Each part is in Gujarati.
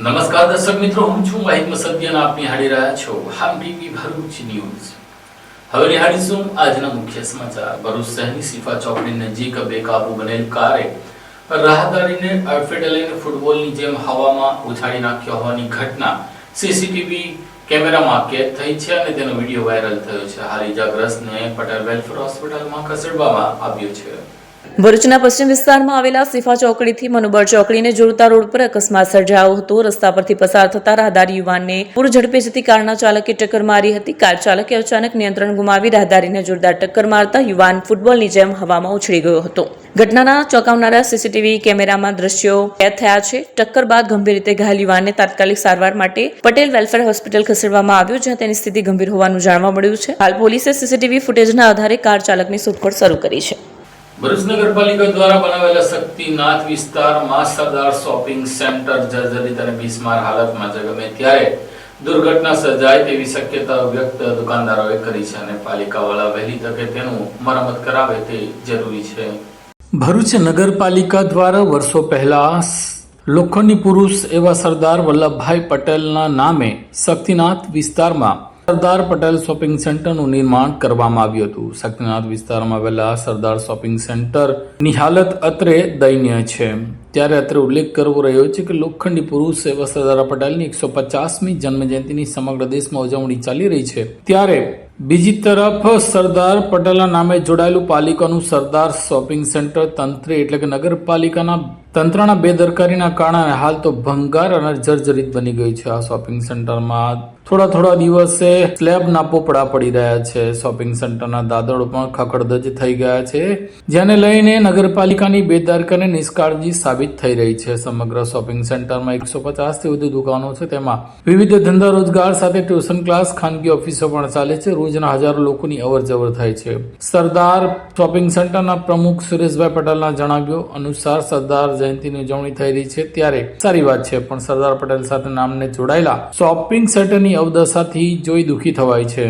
નમસ્કાર દર્શક મિત્રો, હું છું વાહિદ મસદિયાન. આપ નિહાળી રહ્યા છો હામ ટીવી ભરૂચ ન્યૂઝ. હવે નિહાળીશું આજના મુખ્ય સમાચાર. ભરૂચ શહેરની સિફા ચોકડી નજીક બેકાબુ બનેલ કારે રાહદારીને અડફેટે લઈને ફૂટબોલની જેમ હવામાં ઉછાળી નાખ્યો હોવાની ઘટના સીસીટીવી કેમેરામાં કેદ થઈ છે અને તેનો વિડીયો વાયરલ થયો છે. હાલ ઇજાગ્રસ્તને પટેલ વેલફેર હોસ્પિટલમાં ખસેડવામાં આવ્યો છે. ભરૂચના પશ્ચિમ વિસ્તારમાં આવેલા સિફા ચોકડીથી મનુબર ચોકડીને જોડતા રોડ પર અકસ્માત સર્જાયો હતો. રસ્તા પરથી પસાર થતા રાહદારી યુવાનને પૂર ઝડપે જતી કારના ચાલકે ટક્કર મારી હતી. કાર ચાલકે અચાનક નિયંત્રણ ગુમાવી રાહદારીને જોરદાર ટક્કર મારતા યુવાન ફૂટબોલની જેમ હવામાં ઉછળી ગયો હતો. ઘટનાના ચોંકાવનારા સીસીટીવી કેમેરામાં દ્રશ્યો કેદ થયા છે. ટક્કર બાદ ગંભીર રીતે ઘાયલ યુવાનને તાત્કાલિક સારવાર માટે પટેલ વેલફેર હોસ્પિટલ ખસેડવામાં આવ્યો, જ્યાં તેની સ્થિતિ ગંભીર હોવાનું જાણવા મળ્યું છે. હાલ પોલીસે સીસીટીવી ફૂટેજના આધારે કાર ચાલકની શોધખોળ શરૂ કરી છે. ભરૂચ નગરપાલિકા દ્વારા બનાવેલા શક્તિનાથ વિસ્તારમાં સરદાર શોપિંગ સેન્ટર જર્જરિત અને બિસ્માર હાલતમાં છે. ગમે ત્યારે દુર્ઘટના સર્જાય તેવી શક્યતા વ્યક્ત દુકાનદારોએ કરી છે અને પાલિકાવાળા વહેલી તકે તેનું મરમ્મત કરાવે તે જરૂરી છે. ભરૂચ નગરપાલિકા દ્વારા વર્ષો પહેલા લોખંડી પુરુષ એવા સરદાર વલ્લભભાઈ પટેલના નામે શક્તિનાથ વિસ્તારમાં સરદાર પટેલ શોપિંગ સેન્ટરનું નિર્માણ કરવામાં આવ્યું હતું. શક્તિનાથ વિસ્તારમાં આવેલા સરદાર શોપિંગ સેન્ટરની હાલત અત્રે દયનીય છે. ત્યારે અત્રે ઉલ્લેખ કરવો રહ્યો છે કે લોખંડી પુરુષ એવા સરદાર પટેલની 150મી જન્મજયંતિની સમગ્ર દેશમાં ઉજવણી ચાલી રહી છે. ત્યારે બીજી તરફ સરદાર પટેલના નામે જોડાયેલું પાલિકાનું સરદાર શોપિંગ સેન્ટર તંત્રે એટલે કે નગરપાલિકાના તંત્રના બેદરકારીના કારણે હાલ તો ભંગાર અને જર્જરિત બની ગઈ છે. આ શોપિંગ સેન્ટરમાં થોડા દિવસે સ્લેબના પોપડા પડી રહ્યા છે. શોપિંગ સેન્ટરના દાદરો પણ ખખડધજ થઈ ગયા છે, જેને લઈને નગરપાલિકાની બેદરકારી અને નિષ્કાળજી સાબિત થઈ રહી છે. સમગ્ર શોપિંગ સેન્ટરમાં 150થી વધુ દુકાનો છે. તેમાં વિવિધ ધંધા રોજગાર સાથે ટ્યુશન ક્લાસ, ખાનગી ઓફિસો પણ ચાલે છે. રોજના હજારો લોકોની અવરજવર થાય છે. સરદાર શોપિંગ સેન્ટરના પ્રમુખ સુરેશભાઈ પટેલના જણાવ્યું અનુસાર સરદાર જયંતિની ઉજવણી થઈ રહી છે ત્યારે સારી વાત છે, પણ સરદાર પટેલ સાથે નામને જોડાયેલા શોપિંગ સેન્ટરની અવદશાથી જોઈ દુઃખી થવાય છે.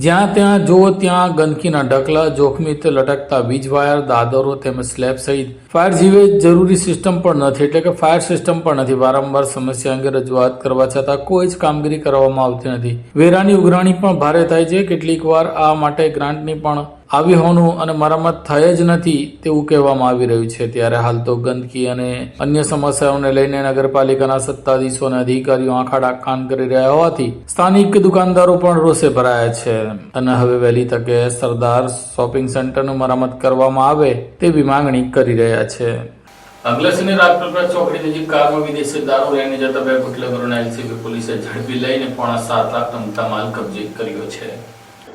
જ્યાં ત્યાં જુઓ ત્યાં ગંદકીના ઢગલા, જોખમી રીતે લટકતા વીજ વાયર, દાદરો તેમજ સ્લેબ સહિત ફાયર જેવી જરૂરી સિસ્ટમ પણ નથી, એટલે કે ફાયર સિસ્ટમ પણ નથી. વારંવાર સમસ્યા અંગે રજૂઆત કરવા છતાં કોઈ જ કામગીરી કરવામાં આવતી નથી. વેરાની ઉઘરાણી પણ ભારે થાય છે. કેટલીક વાર આ માટે ગ્રાન્ટની પણ આવી હોવાનું અને મરમ્મત થઈ જ નથી તેવું કહેવામાં આવી રહ્યું છે. ત્યારે હાલ તો ગંદકી અને અન્ય સમસ્યાઓને લઈને નગરપાલિકાના સત્તાધીશો અને અધિકારીઓ આંખાડા કાન કરી રહ્યા હોવાથી સ્થાનિક દુકાનદારો પણ રોષે ભરાયા છે અને હવે વહેલી તકે સરદાર શોપિંગ સેન્ટરનું મરમ્મત કરવામાં આવે તેવી માંગણી કરી રહ્યા છે. અંગલેશ્વરની રાજપીપળા ચોકડી નજીક કારમાં વિદેશી દારૂ લઈને જતા બે બુટલેગરોને એલસીબી પોલીસે ઝડપી લઈને 7.5 લાખનો મુદ્દામાલ કબજે કર્યો છે.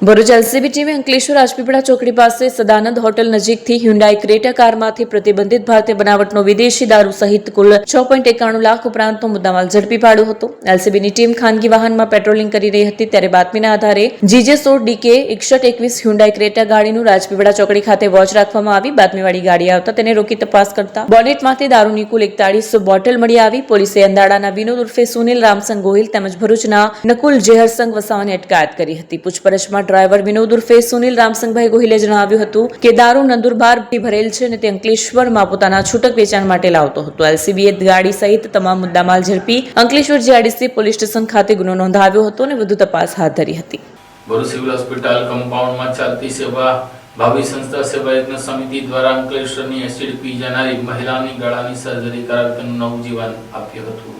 ભરૂચ એલસીબી ટીમે અંકલેશ્વર રાજપીપળા ચોકડી પાસે સદાનંદ હોટેલ નજીકથી હ્યુન્ડાઈ ક્રેટા કારમાંથી પ્રતિબંધિત ભારતીય બનાવટનો વિદેશી દારૂ સહિત કુલ 6.91 લાખ ઉપરાંતનો મુદ્દામાલ ઝડપી પાડ્યો હતો. એલસીબીની ટીમ ખાનગી વાહનમાં પેટ્રોલિંગ કરી રહી હતી ત્યારે બાતમીના આધારે GJ16DK 6121 હ્યુન્ડાઈ ક્રેટા ગાડીનું રાજપીપળા ચોકડી ખાતે વોચ રાખવામાં આવી. બાતમીવાળી ગાડી આવતા તેને રોકી તપાસ કરતા બોનેટમાંથી દારૂની કુલ 41 બોટલ મળી આવી. પોલીસે અંદાડાના વિનોદ ઉર્ફે સુનિલ રામસંગ ગોહિલ તેમજ ભરૂચના નકુલ જેહરસંગ વસાવાની અટકાયત કરી હતી. પૂછપરછમાં ડ્રાઈવર વિનોદ ઉર્ફે સુનિલ રામસંગભાઈ ગોહિલે જણાવ્યું હતું કે દારૂ નંદુરબારથી ભરેલ છે અને તે અંકલેશ્વરમાં પોતાના છૂટક વેચાણ માટે લાવતો હતો. એલસીબીએ ગાડી સહિત તમામ મુદ્દામાલ ઝડપી અંકલેશ્વર જીઆઈડીસી પોલીસ સ્ટેશન ખાતે ગુનો નોંધાવ્યો હતો અને વધુ તપાસ હાથ ધરી હતી. ભરૂચ સિવિલ હોસ્પિટલ કમ્પાઉન્ડમાં ચાલતી સેવા ભાવિ સંસ્થા સેવા યજ્ઞ સમિતિ દ્વારા અંકલેશ્વરની એસિડ પી જનારી મહિલાની ગળાની સર્જરી કરાવી તેનું નવું જીવન આપ્યું હતું.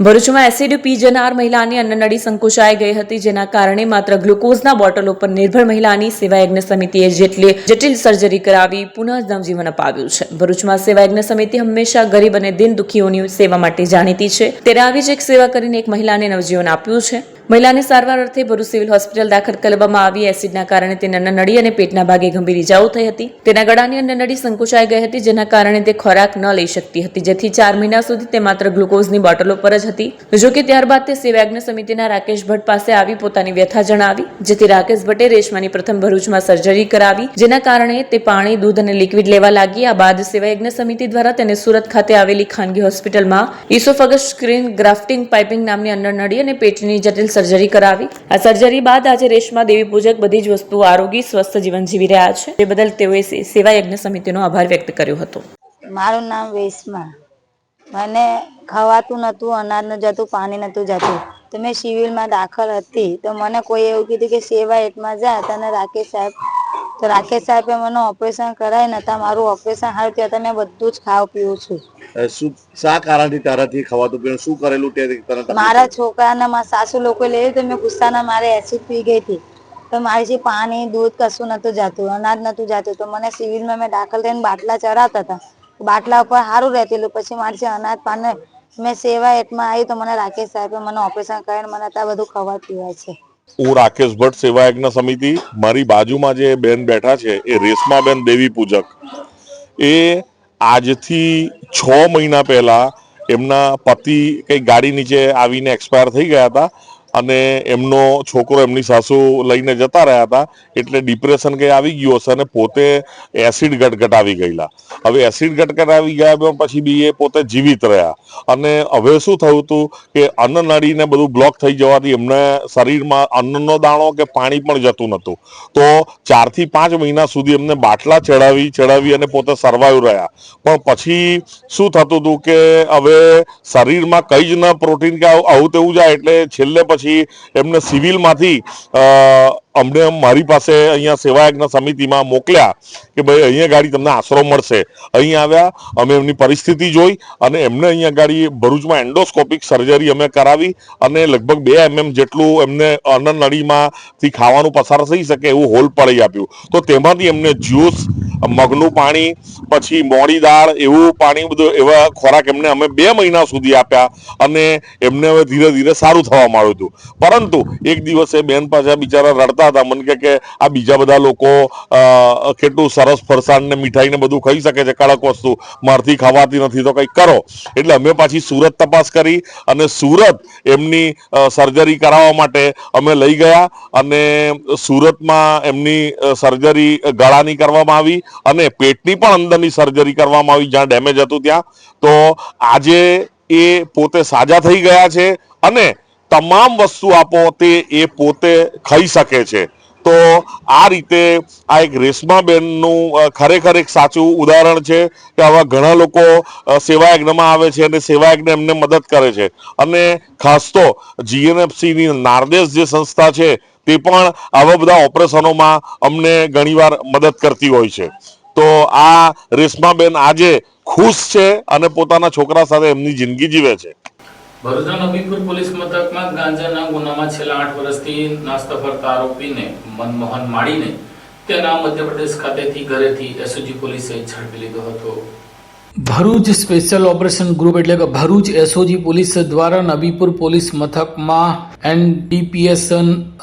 ભરૂચમાં એસિડ પી જનાર મહિલાની અન્નનળી સંકોચાઈ ગઈ હતી, જેના કારણે માત્ર ગ્લુકોઝના બોટલો પર નિર્ભર મહિલાની સેવા યજ્ઞ સમિતિએ જટિલ સર્જરી કરાવી પુનઃ નવજીવન અપાવ્યું છે. ભરૂચમાં સેવા યજ્ઞ સમિતિ હંમેશા ગરીબ અને દિન દુખીઓની સેવા માટે જાણીતી છે. ત્યારે આવી જ એક સેવા કરીને એક મહિલાને નવજીવન આપ્યું છે. મહિલાને સારવાર અર્થે ભરૂચ સિવિલ હોસ્પિટલ દાખલ કરવામાં આવી. એસિડના કારણે તેને અન્નનળી અને પેટના ભાગે ગંભીર ઇજાઓ થઈ હતી. તેના ગળાની અન્નનળી સંકોચાઈ ગઈ હતી, જેના કારણે તે ખોરાક ન લઈ શકતી હતી, જેથી 4 મહિના સુધી તે માત્ર ગ્લુકોઝની બોટલો પર જ હતી. જોકે ત્યારબાદ તે સેવા યજ્ઞ સમિતિના રાકેશ ભટ્ટ પાસે આવી પોતાની વ્યથા જણાવી, જેથી રાકેશ ભટ્ટે રેશમાની પ્રથમ ભરૂચમાં સર્જરી કરાવી, જેના કારણે તે પાણી, દૂધ અને લિક્વિડ લેવા લાગી. આ બાદ સેવા યજ્ઞ સમિતિ દ્વારા તેને સુરત ખાતે આવેલી ખાનગી હોસ્પિટલમાં ઇસોફગસ સ્ક્રીન ગ્રાફ્ટિંગ પાઇપિંગ નામની અન્નનળી અને પેટની જટિલ સર્જરી કરાવી. આ સર્જરી બાદ આજે રેશમા દેવી પૂજક બધી જ વસ્તુઓ આરોગી સ્વસ્થ જીવન જીવી રહ્યા છે. તે બદલ તેઓએ સેવા યજ્ઞ સમિતિનો આભાર વ્યક્ત કર્યો હતો. મારું નામ રેશમા. મને ખવાતું નહોતું, અનાજ ન જતું, પાણી નહોતું જતું. તો મેં સિવિલમાં દાખલ હતી તો મને કોઈ એવું કીધું કે સેવા એટમાં જા તને રાકેશ સાહેબે મને ઓપરેશન કરાવી નતા. મારું ઓપરેશન હારું થયું તો મેં બધું જ ખાવ પીવું છું. શું શા કારણથી તારાથી ખવાતું પીવાનું શું કરેલું તે તને તકલીફ? મારા છોકરાને મારા સાસુ લોકો લઈ તો મેં ગુસ્સાના મારે એસિડ પી ગઈ હતી. તો મારી પાણી દૂધ કશું નતું જાતું, અનાજ નતું જાતું. તો મને સિવિલમાં મેં દાખલ થઈને બાટલા ચડાવતા હતા. બાટલા ઉપર સારું રહેતેલું. પછી મારી અનાજ પાને મેં સેવા એટમાં આવી તો મને રાકેશ સાહેબે મને ઓપરેશન કરીને મને ત્યાં બધું ખબર પીવાય છે. હું રાકેશ ભટ્ટ સેવા યજ્ઞ સમિતિ. મારી બાજુમાં જે બેન બેઠા છે એ રેશમાબેન દેવી પૂજક. એ આજથી 6 મહિના પહેલા એમના પતિ કઈ ગાડી નીચે આવીને એક્સપાયર થઈ ગયા હતા અને એમનો છોકરો એમની સાસુ લઈને જતા રહ્યા હતા. એટલે ડિપ્રેશન કઈ આવી ગયું હશે અને પોતે એસિડ ગટગટાવી ગયેલા. હવે એસિડ ગટગટાવી ગયા પછી બી એ પોતે જીવિત રહ્યા અને હવે શું થયું હતું કે અન્નનળીને બધું બ્લોક થઈ જવાથી એમને શરીરમાં અન્નનો દાણો કે પાણી પણ જતું નહોતું. તો 4 થી 5 મહિના સુધી એમને બાટલા ચડાવી અને પોતે સર્વાઈવ રહ્યા. પણ પછી શું થતું હતું કે હવે શરીરમાં કઈ જ ન પ્રોટીન કે આવું તેવું જાય એટલે છેલ્લે પછી એમને સિવિલમાંથી અમને મારી પાસે અહીંયા સેવા યજ્ઞ સમિતિમાં મોકલ્યા કે ભાઈ અહીંયા ગાડી તમને આશરો મળશે. અહીં આવ્યા, અમે એમની પરિસ્થિતિ જોઈ અને એમને અહીંયા ગાડી ભરૂચમાં એન્ડોસ્કોપિક સર્જરી અમે કરાવી અને લગભગ 2 mm જેટલું એમને અન્નનળીમાંથી ખાવાનું પસાર થઈ શકે એવું હોલ પડી આપ્યું. તો તેમાંથી એમને જ્યુસ, મગનું પાણી, પછી મોડી દાળ એવું પાણી બધું એવા ખોરાક એમને અમે 2 મહિના સુધી આપ્યા અને એમને હવે ધીરે ધીરે સારું થવા માંડ્યું હતું. પરંતુ એક દિવસે બેન પાછા બિચારા રડતા હતા. મને કે આ બીજા બધા લોકો કેટલું સરસ ફરસાણ ને મીઠાઈ ને બધું ખાઈ શકે છે, કડક વસ્તુ મારથી ખવાતી નથી તો કંઈક કરો. એટલે અમે પાછી સુરત તપાસ કરી અને સુરત એમની સર્જરી કરાવવા માટે અમે લઈ ગયા અને સુરતમાં એમની સર્જરી ગળાની કરવામાં આવી અને પેટની પણ અંદરની સર્જરી કરવામાં આવી જ્યાં ડેમેજ હતું ત્યાં. તો આજે એ પોતે સાજા થઈ ગયા છે અને તમામ વસ્તુ આપો તે એ પોતે ખાઈ શકે છે. તો આ રીતે આ એક રેશમાબેનનું ખરેખર એક સાચું ઉદાહરણ છે કે આવા ઘણા લોકો સેવા યજ્ઞમાં આવે છે અને સેવા યજ્ઞ એમને મદદ કરે છે. અને ખાસ તો GNFCની નારદેશ જે સંસ્થા છે તે પણ આવા બધા ઓપરેશનોમાં અમને ઘણીવાર મદદ કરતી હોય છે. તો આ રેશમાબેન આજે ખુશ છે અને પોતાના છોકરા સાથે એમની જિંદગી જીવે છે. ભરૂચના નબીપુર પોલીસ મથકમાં ગાંજાના ગુનામાં છેલ્લા 8 વર્ષથી નાસ્તા ફરતા આરોપીને મનમોહન માળીને તેના મધ્યપ્રદેશ ખાતેથી ઘરેથી એસઓજી પોલીસે ઝડપી લીધો હતો. ભરૂચ સ્પેશિયલ ઓપરેશન ગ્રુપ એટલે કે ભરૂચ એસઓજી પોલીસ દ્વારા નબીપુર પોલીસ મથકમાં NDPS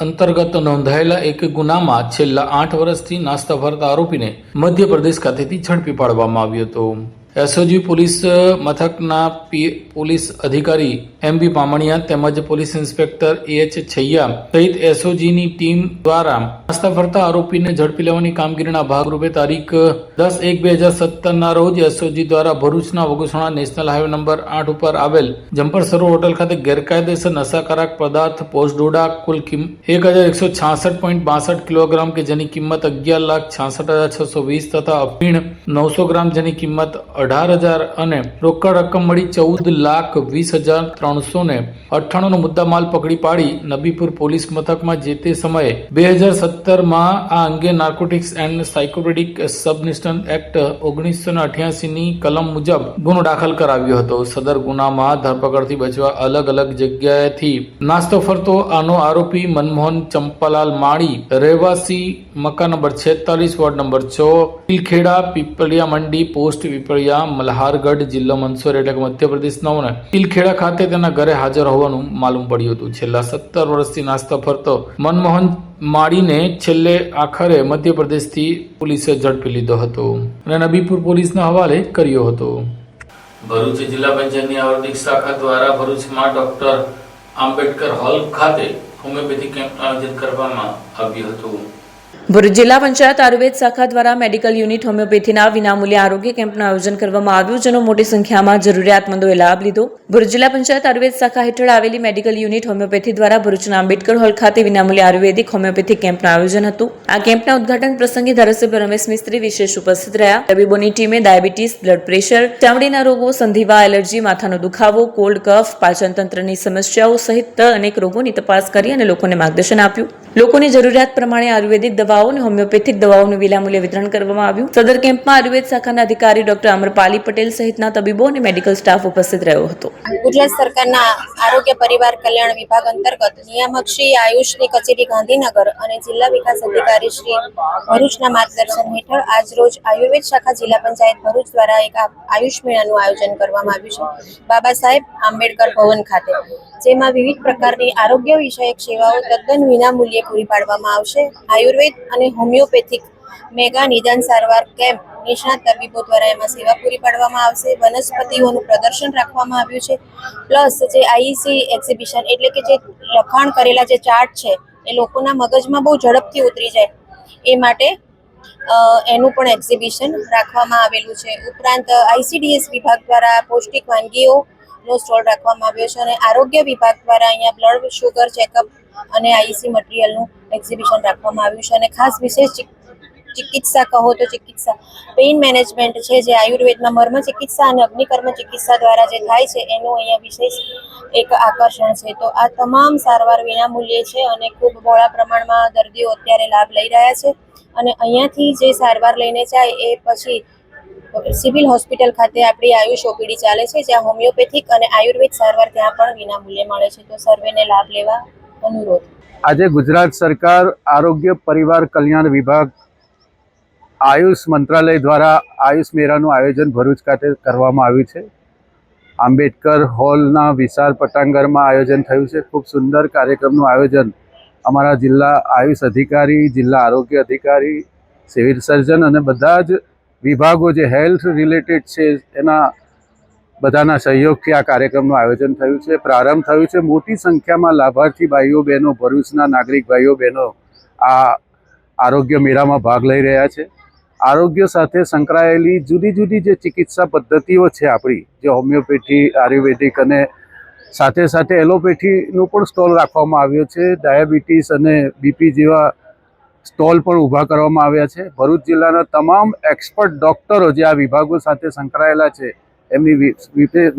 અંતર્ગત નોંધાયેલા એક ગુનામાં છેલ્લા 8 વર્ષથી નાસ્તા ફરતા આરોપીને મધ્યપ્રદેશ ખાતેથી ઝડપી પાડવામાં આવ્યો હતો. એસઓજી પોલીસ મથકના પોલીસ અધિકારી MB પામણિયા તેમજ પોલીસ ઇન્સ્પેક્ટર AH છૈયા સહિત એસઓજીની ટીમ દ્વારા નાસ્તા ફરતા આરોપીને ઝડપી લેવાની કામગીરીના ભાગરૂપે તારીખ 10/1/2017 ના રોજ એસઓજી દ્વારા ભરૂચના વગુસણા નેશનલ હાઈવે નંબર 8 ઉપર આવેલ જમ્પર સરોવર હોટલ ખાતે ગેરકાયદેસર નશાકારક પદાર્થ પોસ્ટ ડોડા કુલ 1166.62 કિલોગ્રામ કે જેની કિંમત 11,66,620 તથા અફીણ 900 ગ્રામ જેની કિંમત 18,000 અને રોકડ રકમ મળી 14,20,398 નો મુદ્દામાલ પકડી પાડી નબીપુર પોલીસ મથકમાં જે તે સમયે 2017માં આ અંગે narcotics and psychotropic substance act 1988 ની કલમ મુજબ ગુનો દાખલ કરાવ્યો હતો. સદર ગુનામાં ધરપકડથી બચવા અલગ અલગ જગ્યાએથી નાસ્તો ફરતો આનો આરોપી મનમોહન ચંપાલાલ માળી રહેવાસી મકાન નંબર 46 વોર્ડ નંબર 6 તિલખેડા પીપળિયા મંડી પોસ્ટ પીપળિયા મલ્હારગઢ જિલ્લો મંદસૌર એટલે કે મધ્યપ્રદેશનો તિલખેડા ખાતે તેના ઘરે હાજર હોવાનું માલુમ પડ્યું હતું. છેલ્લા 17 વર્ષથી નાસ્તો ફરતો મનમોહન માળીને છેલ્લે આખરે મધ્યપ્રદેશથી પોલીસે ઝડપી લીધો હતો અને નબીપુર પોલીસના હવાલે કર્યો હતો. ભરૂચ જિલ્લા પંચાયતની આયુર્વેદિક શાખા દ્વારા ભરૂચમાં ડોક્ટર આંબેડકર હોલ ખાતે હોમિયોપેથી કેમ્પનું આયોજન કરવામાં આવ્યું હતું. ભરૂચ જિલ્લા પંચાયત આયુર્વેદ શાખા દ્વારા મેડિકલ યુનિટ હોમિયોપેથીના વિનામૂલ્યે આરોગ્ય કેમ્પનું આયોજન કરવામાં આવ્યું, જેનો મોટી સંખ્યામાં જરૂરિયાતમંદોએ લાભ લીધો. ભરૂચ જિલ્લા પંચાયત આયુર્વેદ શાખા હેઠળ આવેલી મેડિકલ યુનિટ હોમિયોપેથી દ્વારા ભરૂચના આંબેડકર હોલ ખાતે વિનામૂલ્યે આયુર્વેદિક હોમિયોપેથિક કેમ્પનું આયોજન હતું. આ કેમ્પના ઉદ્ઘાટન પ્રસંગે ધારાસભ્ય રમેશ મિસ્ત્રી વિશેષ ઉપસ્થિત રહ્યા. તબીબોની ટીમે ડાયાબિટીસ, બ્લડ પ્રેશર, ચામડીના રોગો, સંધિવા, એલર્જી, માથાનો દુખાવો, કોલ્ડ કફ, પાચનતંત્રની સમસ્યાઓ સહિત અનેક રોગોની તપાસ કરી અને લોકોને માર્ગદર્શન આપ્યું. લોકોની જરૂરિયાત પ્રમાણે આયુર્વેદિક દવાઓ અને હોમિયોપેથિક દવાઓનું વિનામૂલ્યે વિતરણ કરવામાં આવ્યું. સદર કેમ્પમાં આયુર્વેદ શાખાના અધિકારી ડોક્ટર અમરપાલી પટેલ સહિતના તબીબો અને મેડિકલ સ્ટાફ ઉપસ્થિત રહ્યો હતો. ગુજરાત સરકારના આરોગ્ય પરિવાર કલ્યાણ વિભાગ અંતર્ગત નિયામક શ્રી આયુષની કચેરી ગાંધીનગર અને જિલ્લા વિકાસ અધિકારી શ્રી ભરૂચના માર્ગદર્શન હેઠળ આજરોજ આયુર્વેદ શાખા જિલ્લા પંચાયત ભરૂચ દ્વારા એક આયુષ મેળાનું આયોજન કરવામાં આવ્યું છે બાબા સાહેબ આંબેડકર ભવન ખાતે, જેમાં વિવિધ પ્રકારની આરોગ્ય વિષયક સેવાઓ તદ્દન વિનામૂલ્યે પૂરી પાડવામાં આવશે. આયુર્વેદ અને હોમિયોપેથિક મેગા નિદાન સારવાર કેમ્પ નિષ્ણાત તબીબો દ્વારા એમાં સેવા પૂરી પાડવામાં આવશે. વનસ્પતિઓનું પ્રદર્શન રાખવામાં આવ્યું છે. પ્લસ જે આઈસી એક્ઝિબિશન એટલે કે જે લખાણ કરેલા જે ચાર્ટ છે એ લોકોના મગજમાં બહુ ઝડપથી ઉતરી જાય એ માટે એનું પણ એક્ઝિબિશન રાખવામાં આવેલું છે. ઉપરાંત આઈસીડીએસ વિભાગ દ્વારા પૌષ્ટિક વાનગીઓનો સ્ટોલ રાખવામાં આવ્યો છે અને આરોગ્ય વિભાગ દ્વારા અહીંયા બ્લડ શુગર ચેકઅપ અને આઈસી મટીરિયલનું એક્ઝિબિશન રાખવામાં આવ્યું છે. અને ખાસ વિશેષ ચિકિત્સા કહો તો ચિકિત્સા પેઇન મેનેજમેન્ટ છે, જે આયુર્વેદમાં મર્મ ચિકિત્સા અને અગ્નિકર્મ ચિકિત્સા દ્વારા જે થાય છે એનું અહીંયા વિશેષ એક આકર્ષણ છે. તો આ તમામ સારવાર વિનામૂલ્યે છે અને ખૂબ બહોળા પ્રમાણમાં દર્દીઓ અત્યારે લાભ લઈ રહ્યા છે. અને અહીંયાથી જે સારવાર લઈને જાય એ પછી સિવિલ હોસ્પિટલ ખાતે આપણી આયુષ ઓપીડી ચાલે છે, જ્યાં હોમિયોપેથિક અને આયુર્વેદ સારવાર ત્યાં પણ વિનામૂલ્યે મળે છે. તો સર્વેને લાભ લેવા અનુરોધ. આજે ગુજરાત સરકાર આરોગ્ય પરિવાર કલ્યાણ વિભાગ આયુષ મંત્રાલય દ્વારા આયુષ મેળાનું આયોજન ભરૂચ ખાતે કરવામાં આવ્યું છે. આંબેડકર હોલના વિશાળ પટાંગણમાં આયોજન થયું છે. ખૂબ સુંદર કાર્યક્રમનું આયોજન અમારા જિલ્લા આયુષ અધિકારી, જિલ્લા આરોગ્ય અધિકારી, સિવિલ સર્જન અને બધા જ વિભાગો જે હેલ્થ રિલેટેડ છે એના બધાના સહયોગથી આ કાર્યક્રમનું આયોજન થયું છે. પ્રારંભ થયું છે. મોટી સંખ્યામાં લાભાર્થી ભાઈઓ બહેનો, ભરૂચના નાગરિક ભાઈઓ બહેનો આ આરોગ્ય મેળામાં ભાગ લઈ રહ્યા છે. આરોગ્ય સાથે સંકળાયેલી જુદી જુદી જે ચિકિત્સા પદ્ધતિઓ છે આપણી, જે હોમિયોપેથી, આયુર્વેદિક અને સાથે સાથે એલોપેથીનું પણ સ્ટોલ રાખવામાં આવ્યો છે. ડાયાબિટીસ અને બીપી જેવા સ્ટોલ પણ ઊભા કરવામાં આવ્યા છે. ભરૂચ જિલ્લાના તમામ એક્સપર્ટ ડૉક્ટરો જે આ વિભાગો સાથે સંકળાયેલા છે એમની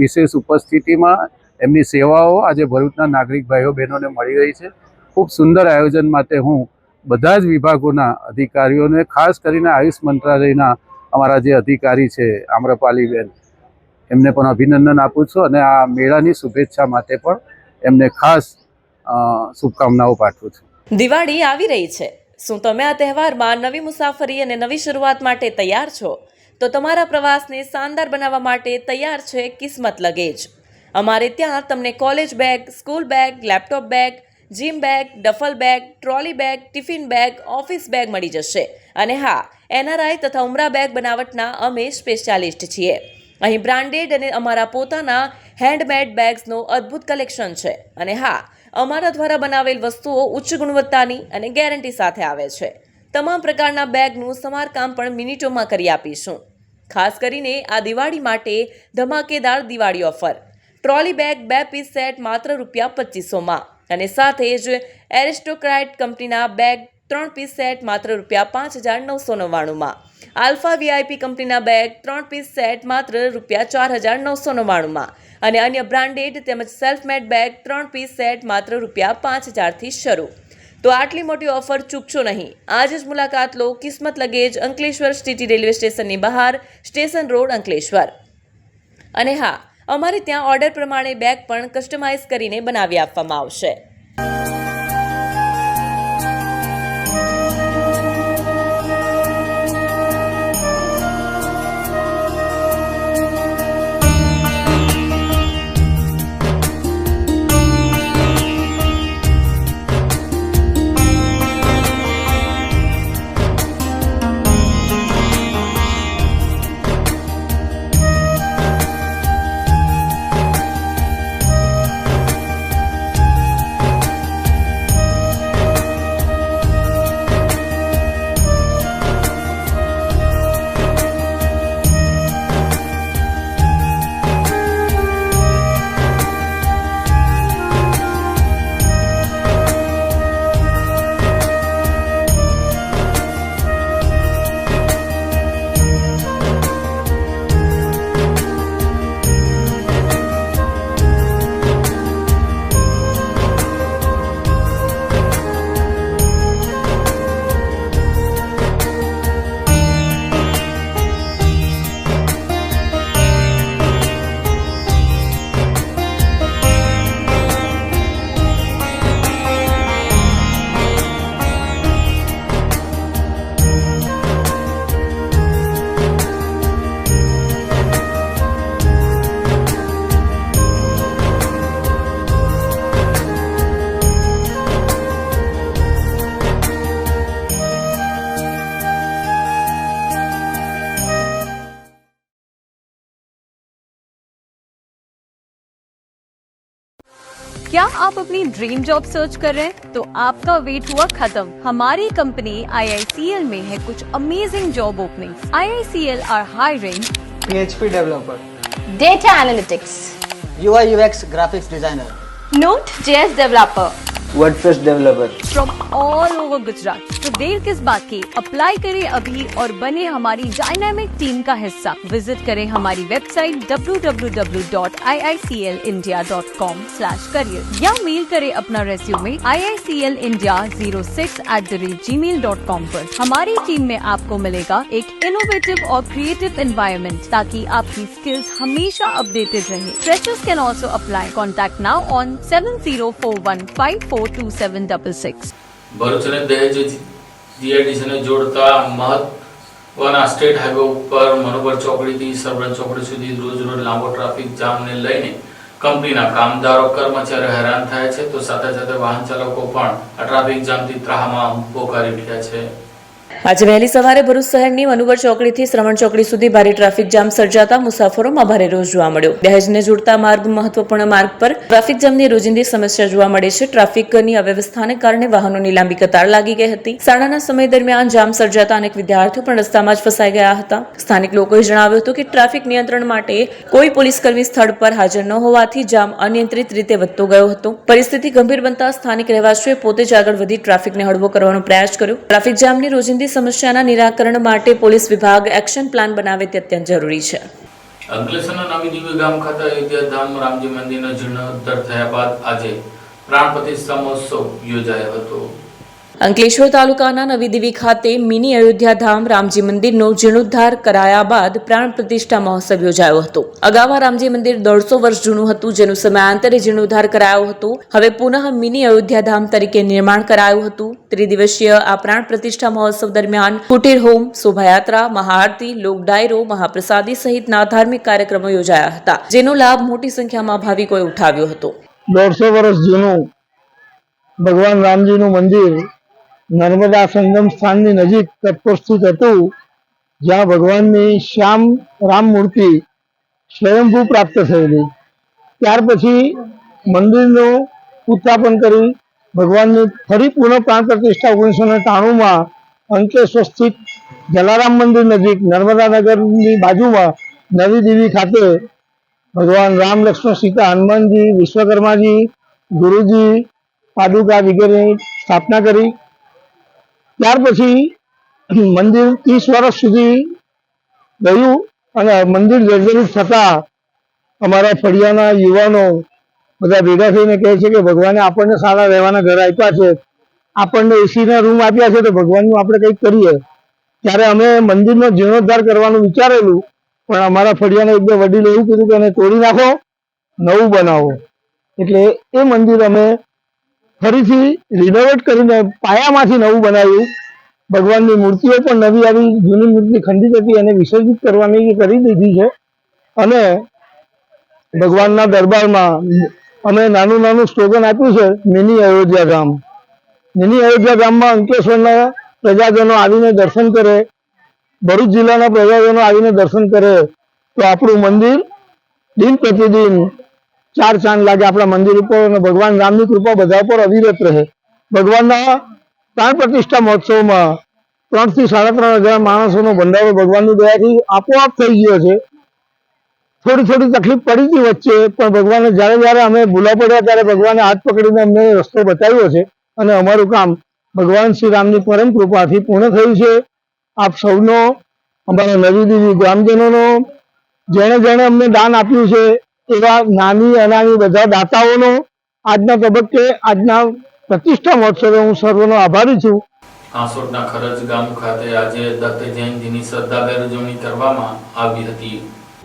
વિશેષ ઉપસ્થિતિમાં એમની સેવાઓ આજે ભરૂચના નાગરિક ભાઈઓ બહેનોને મળી રહી છે. ખૂબ સુંદર આયોજન માટે હું બધા જ વિભાગોના અધિકારીઓને, ખાસ કરીને આયુષ મંત્રાલયના અમારા જે અધિકારી છે આમ્રપાલીબેન, એમને પણ અભિનંદન આપું છું અને આ મેળાની શુભેચ્છા માટે પણ એમને ખાસ શુભકામનાઓ પાઠવું છું. દિવાળી આવી રહી છે. શું તમે આ તહેવારમાં નવી મુસાફરી અને નવી શરૂઆત માટે તૈયાર છો? તો તમારા પ્રવાસને શાનદાર બનાવવા માટે તૈયાર છે કિસ્મત લગેજ. અમારે ત્યાં તમને college bag, school bag, laptop bag, gym bag, duffel bag, trolley bag, tiffin bag, office bag મળી જશે. અને હા, એનઆરઆઈ તથા ઉમરા બેગ બનાવટના અમે સ્પેશિયાલિસ્ટ છીએ. અહીં બ્રાન્ડેડ અને અમારા પોતાના હેન્ડમેડ બેગ્સનો અદ્ભુત કલેક્શન છે. અને હા, અમારા દ્વારા બનાવેલ વસ્તુઓ ઉચ્ચ ગુણવત્તાની અને ગેરંટી સાથે આવે છે. તમામ પ્રકારના બેગનું સમારકામ પણ મિનિટોમાં કરી આપીશું. ખાસ કરીને આ દિવાળી માટે ધમાકેદાર Diwali offer. Trolley bag 2 piece set માત્ર ₹2500માં અને સાથે જ એરિસ્ટોક્રાઇટ કંપનીના બેગ 3 પીસ સેટ માત્ર ₹5999માં. આલ્ફા વીઆઈપી કંપનીના બેગ 3 પીસ સેટ માત્ર ₹4999માં અને અન્ય બ્રાન્ડેડ તેમજ self made bag 3 piece set માત્ર ₹5000થી શરૂ. તો આટલી મોટી ઓફર ચૂકશો નહીં. આજે જ મુલાકાત લો કિસ્મત લગેજ, અંકલેશ્વર સિટી રેલવે સ્ટેશનની બહાર, સ્ટેશન રોડ, અંકલેશ્વર. અને હા, અમારે ત્યાં ઓર્ડર પ્રમાણે બેગ પણ કસ્ટમાઇઝ કરીને બનાવી આપવામાં આવશે. क्या आप अपनी ड्रीम जॉब सर्च कर रहे हैं? तो आपका वेट हुआ खत्म। हमारी कंपनी IICL में है कुछ amazing job openings. IICL are hiring PHP developer, data analytics, UI UX graphics designer, Node.js developer WordPress developer. From all over Gujarat. तो देर किस बात की, अप्लाई करें अभी और बने हमारी डायनामिक टीम का हिस्सा। विजिट करें हमारी वेबसाइट www.iiclindia.com/career या मेल करें अपना रेज्यूमे iiclindia06@gmail.com पर। हमारी टीम में आपको मिलेगा एक इनोवेटिव और क्रिएटिव एनवायरनमेंट ताकि आपकी स्किल्स हमेशा अपडेटेड रहे। Freshers can also apply. Contact now on 7041542766. Bharuch અને દહેજ જીઆઈડીસીને જોડતા મહત્વના સ્ટેટ હાઈવે ઉપર મનોબર ચોકડીથી સરબત ચોકડી સુધી રોજ લાંબો ટ્રાફિક જામને લઈને કંપનીના કામદારો કર્મચારીઓ હેરાન થાય છે તો સાથે સાથે વાહન ચાલકો પણ આ ટ્રાફિક જામથી ત્રાહમાં પોકારી ઉઠ્યા છે। આજે વહેલી સવારે ભરૂચ શહેરની મનુબર ચોકડીથી શ્રવણ ચોકડી સુધી ભારે ટ્રાફિક જામ સર્જાતા મુસાફરોમાં ભારે રોષ જોવા મળ્યો। દહેજને જોડતા માર્ગ મહત્વપૂર્ણ માર્ગ પર ટ્રાફિક જામની રોજિંદી સમસ્યા જોવા મળે છે। ટ્રાફિકની અવ્યવસ્થાને કારણે વાહનોની લાંબી કતાર લાગી ગઈ હતી। શાળાના સમય દરમિયાન જામ સર્જાતા અનેક વિદ્યાર્થીઓ પણ રસ્તામાં જ ફસાઈ ગયા હતા। સ્થાનિક લોકોએ જણાવ્યું હતું કે ટ્રાફિક નિયંત્રણ માટે કોઈ પોલીસ કર્મી સ્થળ પર હાજર ન હોવાથી જામ અનિયંત્રિત રીતે વધતો ગયો હતો। પરિસ્થિતિ ગંભીર બનતા સ્થાનિક રહેવાસીઓએ પોતે જ આગળ વધી ટ્રાફિકને હળવો કરવાનો પ્રયાસ કર્યો। ટ્રાફિક જામની રોજિંદી સમસ્યાના નિરાકરણ માટે પોલીસ વિભાગ એક્શન પ્લાન બનાવે તે અત્યંત જરૂરી છે। અંકલેશ્વરના નવી દિવ્ય ગામ ખાતે અયોધ્યા ધામ રામજી મંદિરનો જીર્ણોદ્ધાર થયા બાદ આજે પ્રાણ પ્રતિષ્ઠા મહોત્સવ યોજાયો હતો। અંકલેશ્વર તાલુકાના નવી દેવી ખાતે મિની અયોધ્યા ધામ રામજી મંદિરનો જીર્ણોદ્ધાર કરાયા બાદ પ્રાણ પ્રતિષ્ઠા મહોત્સવ યોજાયો હતો। અગાઉ આ રામજી મંદિર 150 વર્ષ જૂનું હતું, જેનું સમયાંતરે જીર્ણોદ્ધાર કરાયો હતો। હવે પુનઃ મિની અયોધ્યા ધામ તરીકે નિર્માણ કરાયું હતું। ત્રિદિવસીય આ પ્રાણ પ્રતિષ્ઠા મહોત્સવ દરમિયાન કુટીર હોમ, શોભાયાત્રા, મહાઆરતી, લોક ડાયરો, મહાપ્રસાદી સહિતના ધાર્મિક કાર્યક્રમો યોજાયા હતા, જેનો લાભ મોટી સંખ્યામાં ભાવિકોએ ઉઠાવ્યો હતો। 150 વર્ષ જૂનું ભગવાન રામજીનું મંદિર નર્મદા સંગમ સ્થાનની નજીક તટપર સ્થિત હતું, જ્યાં ભગવાનની શ્યામ રામ મૂર્તિ સ્વયંભૂ પ્રાપ્ત થયેલી। ત્યાર પછી મંદિરનું ઉત્થાપન કરી ભગવાનની ફરી પુનઃ પ્રાણ પ્રતિષ્ઠા 1993માં અંકલેશ્વર સ્થિત જલારામ મંદિર નજીક નર્મદા નગરની બાજુમાં નવી દેવી ખાતે ભગવાન રામ, લક્ષ્મણ, સીતા, હનુમાનજી, વિશ્વકર્માજી, ગુરુજી, પાદુકા વગેરેની સ્થાપના કરી। ત્યાર પછી મંદિર 30 વર્ષ સુધી ગયું અને મંદિર જર્જરિત થતા અમારા ફળિયાના યુવાનો બધા ભેગા થઈને કહે છે કે ભગવાને આપણને સારા રહેવાના ઘર આપ્યા છે, આપણને એસીના રૂમ આપ્યા છે, તો ભગવાનનું આપણે કંઈક કરીએ। ત્યારે અમે મંદિરનો જીર્ણોદ્ધાર કરવાનું વિચારેલું, પણ અમારા ફળિયાના એક બે વડીલે એવું કીધું કે એને તોડી નાખો, નવું બનાવો। એટલે એ મંદિર અમે ફરીથી રિનોવેટ કરીને પાયામાંથી નવું બનાવ્યું। ભગવાનની મૂર્તિઓ પણ નવી આવી, જૂની મૂર્તિ ખંડિત હતી એને વિસર્જિત કરવાની કરી દીધી છે। અને ભગવાનના દરબારમાં અમે નાનું નાનું સ્લોગન આપ્યું છે, મિની અયોધ્યા ધામ। મિની અયોધ્યા ધામમાં અંકલેશ્વરના પ્રજાજનો આવીને દર્શન કરે, ભરૂચ જિલ્લાના પ્રજાજનો આવીને દર્શન કરે તો આપણું મંદિર દિન પ્રતિદિન 4 ચાંદ લાગે આપણા મંદિર ઉપર અને ભગવાન રામની કૃપા બધા પર અવિરત રહે। ભગવાનના પ્રાણ પ્રતિષ્ઠા મહોત્સવમાં 3 થી 3.5 હજાર માણસોનો ભંડારો ભગવાનની દયાથી આપોઆપ થઈ ગયો છે। થોડી તકલીફ પડી હતી વચ્ચે, પણ ભગવાને જ્યારે અમે ભૂલા પડ્યા ત્યારે ભગવાને હાથ પકડીને અમને રસ્તો બતાવ્યો છે અને અમારું કામ ભગવાન શ્રી રામની પરમ કૃપાથી પૂર્ણ થયું છે। આપ સૌનો, અમારા નવી દેવી ગ્રામજનોનો, જેણે જેણે અમને દાન આપ્યું છે એવા નાની અનાની બધા દાતાઓનો આજના તબક્કે આજના પ્રતિષ્ઠા મહોત્સવે હું સર્વનો આભારી છું। હાંસોટના ખરજ ગામ ખાતે આજે દત્ત જયંતિની શ્રદ્ધાભેર ઉજવણી કરવામાં આવી હતી।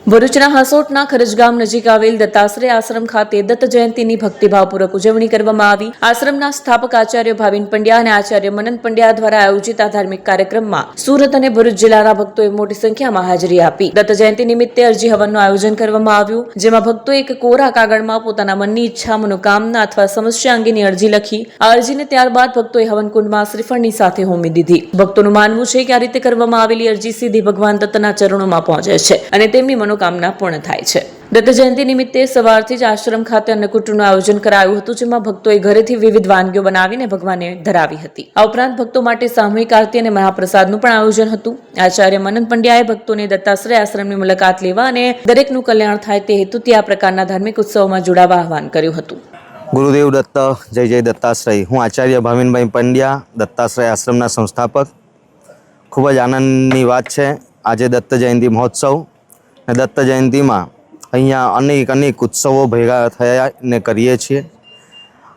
ભરૂચના હાંસોટના ખરજ ગામ નજીક આવેલ દત્તાશ્રય આશ્રમ ખાતે દત્ત જયંતિની ભક્તિભાવપૂર્વક ઉજવણી કરવામાં આવી। આશ્રમના સ્થાપક આચાર્ય ભાવિન પંડ્યા અને આચાર્ય મનન પંડ્યા દ્વારા આયોજિત આ ધાર્મિક કાર્યક્રમમાં સુરત અને ભરૂચ જિલ્લાના ભક્તોએ મોટી સંખ્યામાં હાજરી આપી। દત્ત જયંતિ નિમિત્તે અરજી હવનનું આયોજન કરવામાં આવ્યું, જેમાં ભક્તોએ એક કોરા કાગળમાં પોતાના મનની ઈચ્છા, મનોકામના અથવા સમસ્યા અંગેની અરજી લખી। આ અરજીને ત્યારબાદ ભક્તોએ હવનકુંડમાં શ્રીફળની સાથે હોમી દીધી। ભક્તોનું માનવું છે કે આ રીતે કરવામાં આવેલી અરજી સીધી ભગવાન દત્તના ચરણોમાં પહોંચે છે અને તેમની મનોકામના પૂર્ણ થાય છે। દત્ત જયંતિ નિમિત્તે સવારથી જ આશ્રમ ખાતે અન્નકૂટનું આયોજન કરાયું હતું, જેમાં ભક્તોએ ઘરેથી વિવિધ વાનગીઓ બનાવીને ભગવાનને ધરાવી હતી. આ ઉપરાંત ભક્તો માટે સામૂહિક આરતી અને મહાપ્રસાદનું પણ આયોજન હતું. આચાર્ય મનન પંડ્યાએ ભક્તોને દત્તાશ્રય આશ્રમની મુલાકાત લેવા અને દરેકનું કલ્યાણ થાય તે હેતુથી આ પ્રકારના ધાર્મિક ઉત્સવોમાં જોડાવા આહવાન કર્યું હતું. ગુરુદેવ દત્ત, જય જય દત્તાશ્રય. હું આચાર્ય ભાવિનભાઈ પંડ્યા, દત્તાશ્રય આશ્રમના સંસ્થાપક. ખૂબ જ આનંદની વાત છે આજે દત્ત જયંતિ મહોત્સવ. અને દત્ત જયંતિમાં અહીંયા અનેક ઉત્સવો ભેગા થયા ને કરીએ છીએ.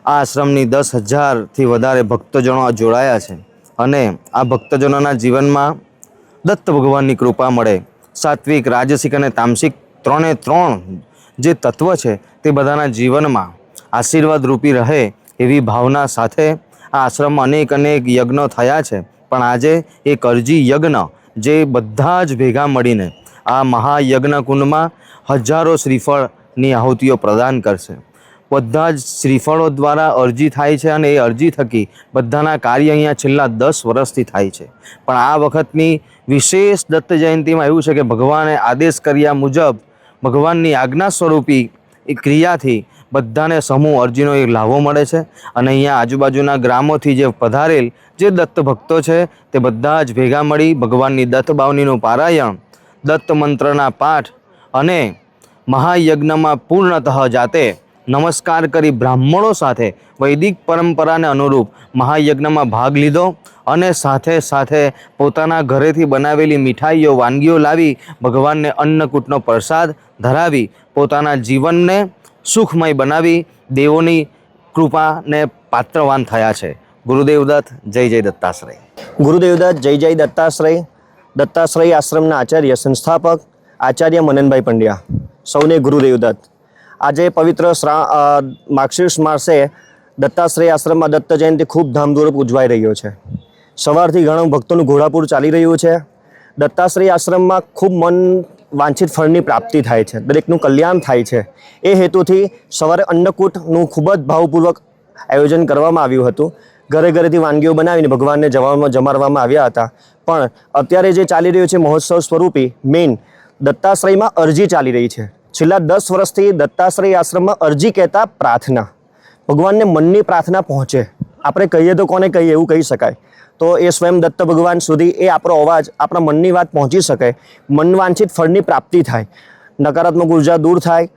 આ આશ્રમની 10,000થી વધારે ભક્તજનો જોડાયા છે અને આ ભક્તજનોના જીવનમાં દત્ત ભગવાનની કૃપા મળે. સાત્વિક, રાજસિક અને તામસિક ત્રણે જે તત્વ છે તે બધાના જીવનમાં આશીર્વાદ રૂપી રહે એવી ભાવના સાથે આ આશ્રમમાં અનેક યજ્ઞો થયા છે. પણ આજે એક અરજી યજ્ઞ જે બધા જ ભેગા મળીને આ મહાયજ્ઞ કુંડમાં હજારો શ્રીફળની આહુતિઓ પ્રદાન કરશે. બધા જ શ્રીફળો દ્વારા અરજી થાય છે અને એ અરજી થકી બધાના કાર્ય અહીંયા છેલ્લા 10 વર્ષથી થાય છે. પણ આ વખતની વિશેષ દત્ત જયંતિમાં એવું છે કે ભગવાને આદેશ કર્યા મુજબ ભગવાનની આજ્ઞા સ્વરૂપી એ ક્રિયાથી બધાને સમૂહ અરજીનો એક લાભો મળે છે. અને અહીંયા આજુબાજુના ગ્રામોથી જે પધારેલ જે દત્ત ભક્તો છે તે બધા જ ભેગા મળી ભગવાનની દત્ત બાવનીનું પારાયણ, દત્ત મંત્રના પાઠ અને મહાયજ્ઞમાં પૂર્ણતઃ જાતે નમસ્કાર કરી બ્રાહ્મણો સાથે વૈદિક પરંપરાને અનુરૂપ મહાયજ્ઞમાં ભાગ લીધો અને સાથે પોતાના ઘરેથી બનાવેલી મીઠાઈઓ, વાનગીઓ લાવી ભગવાનને અન્નકૂટનો પ્રસાદ ધરાવી પોતાના જીવનને સુખમય બનાવી દેવોની કૃપાને પાત્રવાન થયા છે. ગુરુદેવ દત્ત, જય જય દત્તાશ્રય. ગુરુદેવ દત્ત, જય જય દત્તાશ્રય. દત્તાશ્રય આશ્રમના આચાર્ય સંસ્થાપક આચાર્ય મનનભાઈ પંડ્યા. સૌને ગુરુદેવ દત્ત. આજે પવિત્ર માર્ગશીર્ષ માસે દત્તાશ્રય આશ્રમમાં દત્ત જયંતિ ખૂબ ધામધૂમપૂર્વક ઉજવાઈ રહ્યો છે. સવારથી ઘણા ભક્તોનું ઘોડાપુર ચાલી રહ્યું છે. દત્તાશ્રય આશ્રમમાં ખૂબ મન વાંછિત ફળની પ્રાપ્તિ થાય છે, દરેકનું કલ્યાણ થાય છે. એ હેતુથી સવારે અન્નકૂટનું ખૂબ જ ભાવપૂર્વક આયોજન કરવામાં આવ્યું હતું. ઘરેથી વાનગીઓ બનાવીને ભગવાનને જમાડવામાં આવ્યા હતા. પણ અત્યારે જે ચાલી રહ્યું છે મહોત્સવ સ્વરૂપી મેઇન દત્તાશ્રયમાં અરજી ચાલી રહી છે. છેલ્લા 10 વર્ષથી દત્તાશ્રય આશ્રમમાં અરજી કહેતા પ્રાર્થના, ભગવાનને મનની પ્રાર્થના પહોંચે. આપણે કહીએ તો કોને કહીએ એવું કહી શકાય. તો એ સ્વયં દત્ત ભગવાન સુધી એ આપણો અવાજ, આપણા મનની વાત પહોંચી શકે, મનવાંછિત ફળની પ્રાપ્તિ થાય, નકારાત્મક ઉર્જા દૂર થાય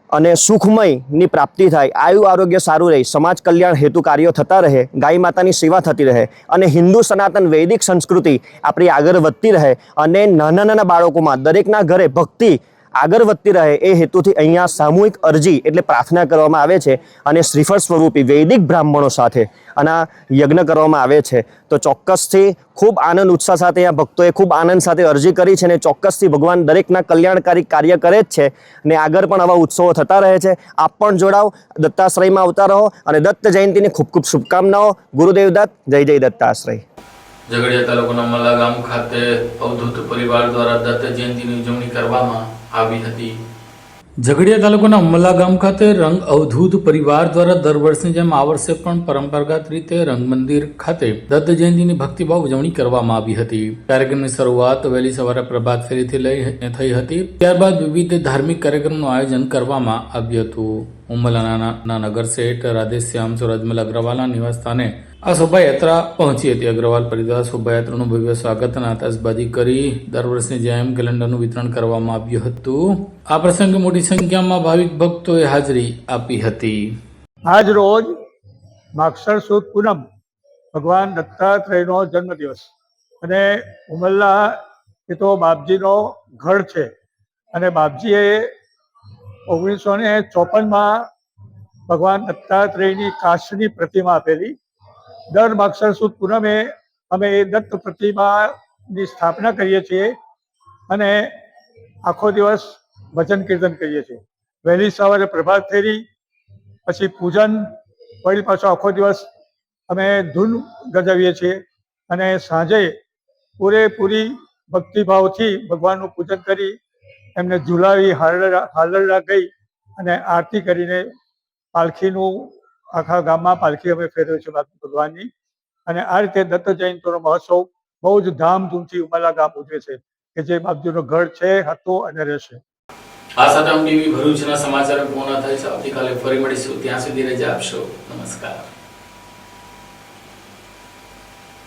અને સુખમયની પ્રાપ્તિ થાય, આયુ આરોગ્ય સારું રહે, સમાજ કલ્યાણ હેતુ કાર્યો થતા રહે, ગાય માતાની સેવા થતી રહે અને હિન્દુ સનાતન વૈદિક સંસ્કૃતિ આપણી આગળ વધતી રહે અને નાના બાળકોમાં દરેકના ઘરે ભક્તિ આગળ વધતી રહે એ હેતુથી અહીંયા સામૂહિક અરજી એટલે પ્રાર્થના કરવામાં આવે છે અને શ્રીફળ સ્વરૂપી વૈદિક બ્રાહ્મણો સાથે આના યજ્ઞ કરવામાં આવે છે. તો ચોક્કસથી ખૂબ આનંદ ઉત્સાહ સાથે અહીંયા ભક્તોએ ખૂબ આનંદ સાથે અરજી કરી છે અને ચોક્કસથી ભગવાન દરેકના કલ્યાણકારી કાર્ય કરે જ છે અને આગળ પણ આવા ઉત્સવો થતા રહે છે. આપ પણ જોડાઓ, દત્તાશ્રયમાં આવતા રહો અને દત્ત જયંતિની ખૂબ શુભકામનાઓ. ગુરુદેવ દત્ત, જય જય દત્તાશ્રય. ઝઘડિયા તાલુકાના મલ્લા ગામ ખાતે અવધૂત પરિવાર દ્વારા દત્ત જયંતિની ઉજવણી કરવામાં આવી હતી. ઝઘડિયા તાલુકાના અમલા ગામ ખાતે રંગ અવધૂત પરિવાર દ્વારા દર વર્ષની જેમ આ વર્ષે પણ પરંપરાગત રીતે રંગ મંદિર ખાતે દત્ત જયંતિની ભક્તિભાવ ઉજવણી કરવામાં આવી હતી. કાર્યક્રમની શરૂઆત વહેલી સવારે પ્રભાત ફેરીથી થઈ હતી. ત્યારબાદ વિવિધ ધાર્મિક કાર્યક્રમનું આયોજન કરવામાં આવ્યું હતું. ઉમલાના નગર શેઠ રાધેશ્યામ સુરજમલ અગ્રવાલના નિવાસ સ્થાને આ શોભાયાત્રા પહોંચી હતી. અગ્રવાલ પરિવાર શોભાયાત્રાનું ભવ્ય સ્વાગત અને આતશબાજી કરી દર વર્ષની જેમ કેલેન્ડરનું વિતરણ કરવામાં આવ્યું હતું. આ પ્રસંગે મોટી સંખ્યામાં ભાવિક ભક્તોએ હાજરી આપી હતી. આજ રોજ માગસર સુદ પૂનમ ભગવાન દત્તાત્રેયનો જન્મદિવસ અને ઉમલ્લા એ તો બાપજીનો ગઢ છે અને બાપજીએ 1954માં ભગવાન દત્તાત્રેયની કાચની પ્રતિમા આપેલી. દર માગસર સુદ પૂનમે અમે એ દત્ત પ્રતિમાની સ્થાપના કરીએ છીએ અને આખો દિવસ ભજન કીર્તન કરીએ છીએ. વહેલી સવારે પ્રભાત ફેરી, પછી પૂજન, વળી પાછો આખો દિવસ અમે ધૂન ગજાવીએ છીએ અને સાંજે પૂરેપૂરી ભક્તિભાવથી ભગવાનનું પૂજન કરી એમને ઝુલાવી હાલરડા ગઈ અને આરતી કરીને પાલખીનું આખા ગામમાં પાલખી અમે ફેરવીએ છીએ ભગવાનની. અને આ રીતે દત્ત જયંતિનો મહોત્સવ બહુ જ ધામધૂમથી ઉમલા ગામ ઉજવે છે કે જે બાપજીનો ગઢ છે, હતો અને રહેશે. આ સાથે ટીવી ભરૂચના સમાચાર પૂર્ણ થાય છે. આવતીકાલે ફરી મળીશું. ત્યાં સુધી રજા આપશો. નમસ્કાર.